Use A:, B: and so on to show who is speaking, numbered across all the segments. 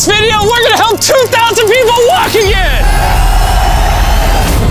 A: this video, we're gonna help 2,000 people walk again!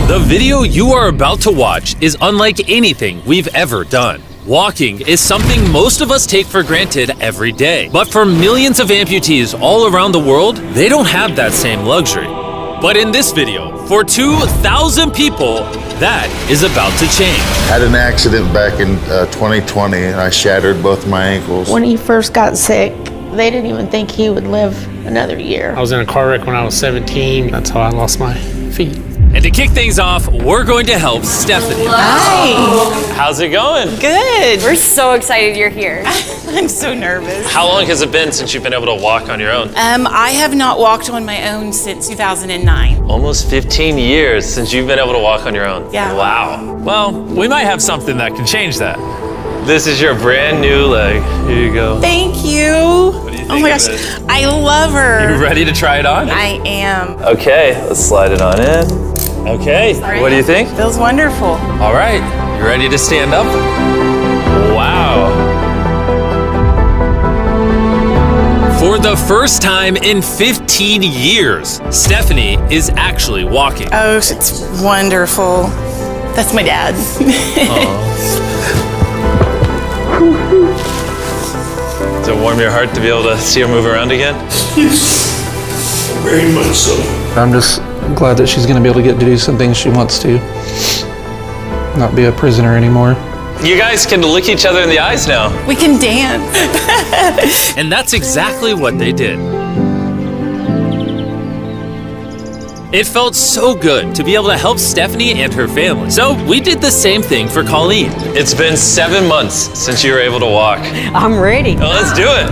A: The video you are about to watch is unlike anything we've ever done. Walking is something most of us take for granted every day. But for millions of amputees all around the world, they don't have that same luxury. But in this video, for 2,000 people, that is about to change.
B: Had an accident back in 2020 and I shattered both my ankles.
C: When he first got sick, they didn't even think he would live another year.
D: I was in a car wreck when I was 17. That's how I lost my feet.
A: And to kick things off, we're going to help Stephanie.
E: Hi.
A: How's it going?
E: Good.
F: We're so excited you're here.
E: I'm so nervous.
A: How long has it been since you've been able to walk on your own?
E: I have not walked on my own since 2009.
A: Almost 15 years since you've been able to walk on your own.
E: Yeah.
A: Wow. Well, we might have something that can change that. This is your brand new leg. Here you go.
E: Thank you.
A: What do you think
E: Oh my
A: of
E: gosh,
A: it?
E: I love her.
A: You ready to try it on?
E: I am.
A: Okay, let's slide it on in. Okay, what do you think?
E: Feels wonderful.
A: All right, you ready to stand up? Wow. For the first time in 15 years, Stephanie is actually walking.
E: Oh, it's wonderful. That's my dad.
A: Does it warm your heart to be able to see her move around again?
G: Yes, very much so.
D: I'm just glad that she's going to be able to get to do some things she wants to. Not be a prisoner anymore.
A: You guys can look each other in the eyes now.
E: We can dance.
A: And that's exactly what they did. It felt so good to be able to help Stephanie and her family. So we did the same thing for Colleen. It's been 7 months since you were able to walk.
H: I'm ready.
A: Well, let's do it.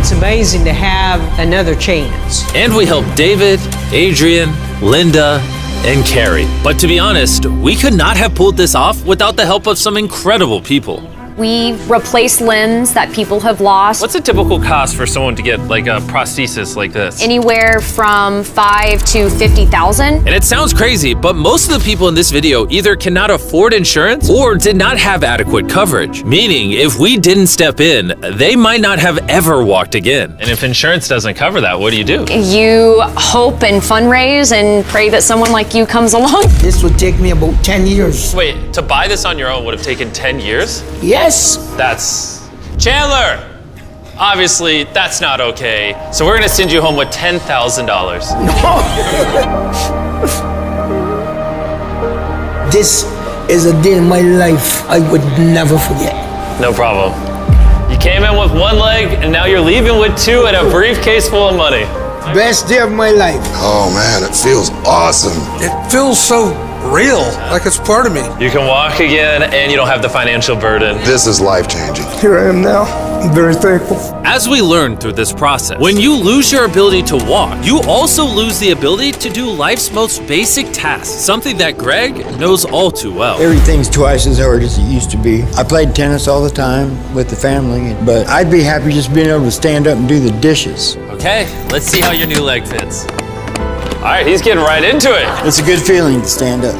H: It's amazing to have another chance.
A: And we helped David, Adrian, Linda, and Carrie. But to be honest, we could not have pulled this off without the help of some incredible people.
F: We replace limbs that people have lost.
A: What's a typical cost for someone to get like a prosthesis like this?
F: Anywhere from $5,000 to $50,000.
A: And it sounds crazy, but most of the people in this video either cannot afford insurance or did not have adequate coverage. Meaning, if we didn't step in, they might not have ever walked again. And if insurance doesn't cover that, what do?
F: You hope and fundraise and pray that someone like you comes along.
I: This would take me about 10 years.
A: Wait, to buy this on your own would have taken 10 years?
I: Yes.
A: That's... Chandler! Obviously, that's not okay. So we're gonna send you home with $10,000.
I: This is a day in my life I would never forget.
A: No problem. You came in with one leg, and now you're leaving with two and a briefcase full of money.
I: Best day of my life.
G: Oh man, it feels awesome.
J: It feels so real, like it's part of me.
A: You can walk again, and you don't have the financial burden.
G: This is life-changing.
I: Here I am now. I'm very thankful.
A: As we learned through this process, when you lose your ability to walk, you also lose the ability to do life's most basic tasks, something that Greg knows all too well.
K: Everything's twice as hard as it used to be. I played tennis all the time with the family, but I'd be happy just being able to stand up and do the dishes.
A: Okay, let's see how your new leg fits. All right, he's getting right into it.
K: It's a good feeling to stand up.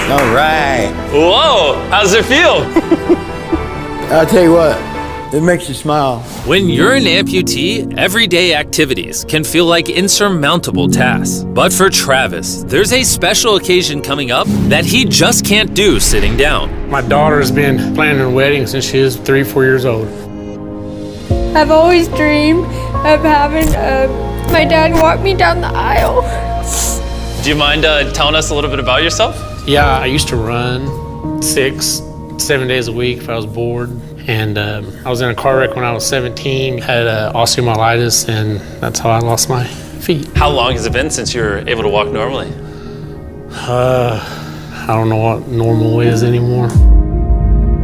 K: All right.
A: Whoa, how's it feel?
K: I'll tell you what, it makes you smile.
A: When you're an amputee, everyday activities can feel like insurmountable tasks. But for Travis, there's a special occasion coming up that he just can't do sitting down.
D: My daughter's been planning her wedding since she was 3 or 4 years old.
L: I've always dreamed of having my dad walk me down the aisle.
A: Do you mind telling us a little bit about yourself?
D: Yeah, I used to run 6, 7 days a week if I was bored. And I was in a car wreck when I was 17, had osteomyelitis, and that's how I lost my feet.
A: How long has it been since you were able to walk normally?
D: I don't know what normal is anymore.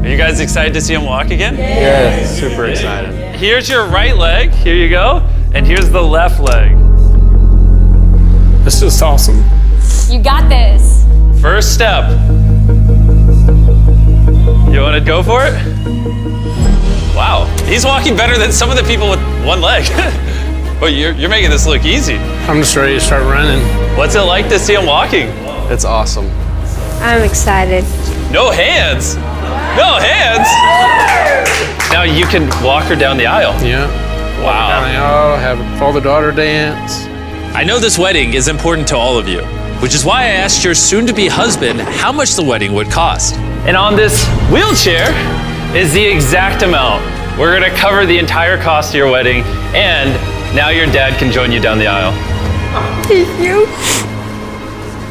A: Are you guys excited to see him walk again?
D: Yeah, super excited.
A: Here's your right leg, here you go, and here's the left leg.
D: This is awesome.
F: You got this.
A: First step. You want to go for it? Wow, he's walking better than some of the people with one leg. Well, you're making this look easy.
D: I'm just ready to start running.
A: What's it like to see him walking?
J: It's awesome.
L: I'm excited.
A: No hands? No hands? Now you can walk her down the aisle.
D: Yeah. Wow. Have a father-daughter dance.
A: I know this wedding is important to all of you, which is why I asked your soon-to-be husband how much the wedding would cost.
M: And on this wheelchair is the exact amount. We're gonna cover the entire cost of your wedding, and now your dad can join you down the aisle.
L: Thank you.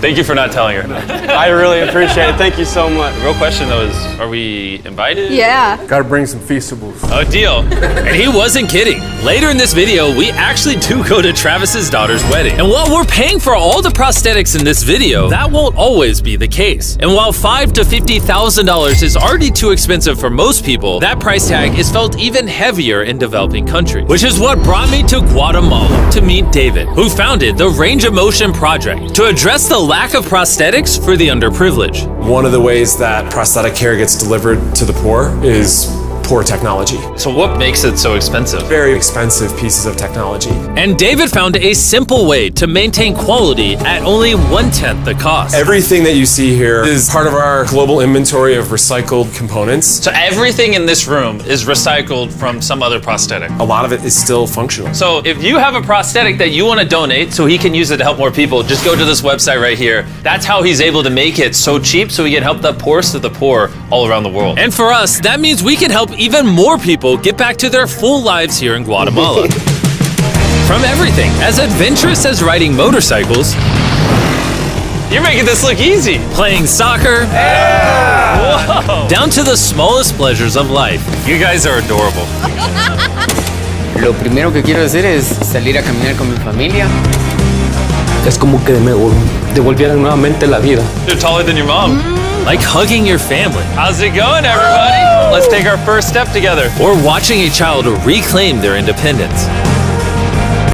M: Thank you for not telling her. I really appreciate it. Thank you so much. The real question though is, are we invited?
L: Yeah.
J: Gotta bring some feastables.
A: A deal. And he wasn't kidding. Later in this video, we actually do go to Travis's daughter's wedding. And while we're paying for all the prosthetics in this video, that won't always be the case. And while $5,000 to $50,000 is already too expensive for most people, that price tag is felt even heavier in developing countries. Which is what brought me to Guatemala to meet David, who founded the Range of Motion Project to address the lack of prosthetics for the underprivileged.
N: One of the ways that prosthetic care gets delivered to the poor is poor technology.
A: So what makes it so expensive?
N: Very expensive pieces of technology.
A: And David found a simple way to maintain quality at only 1/10 the cost.
N: Everything that you see here is part of our global inventory of recycled components.
A: So everything in this room is recycled from some other prosthetic.
N: A lot of it is still functional.
A: So if you have a prosthetic that you want to donate so he can use it to help more people, just go to this website right here. That's how he's able to make it so cheap so he can help the poorest of the poor all around the world. And for us, that means we can help even more people get back to their full lives here in Guatemala. From everything as adventurous as riding motorcycles,
M: You're making this look easy.
A: playing soccer,
M: Whoa.
A: down to the smallest pleasures of life.
M: You guys are adorable.
O: Lo primero que quiero hacer es salir a caminar con mi familia.
I: Es como que me devolvieran nuevamente la vida.
M: You're taller than your mom.
A: Like hugging your family.
M: How's it going, everybody? Let's take our first step together.
A: Or watching a child reclaim their independence.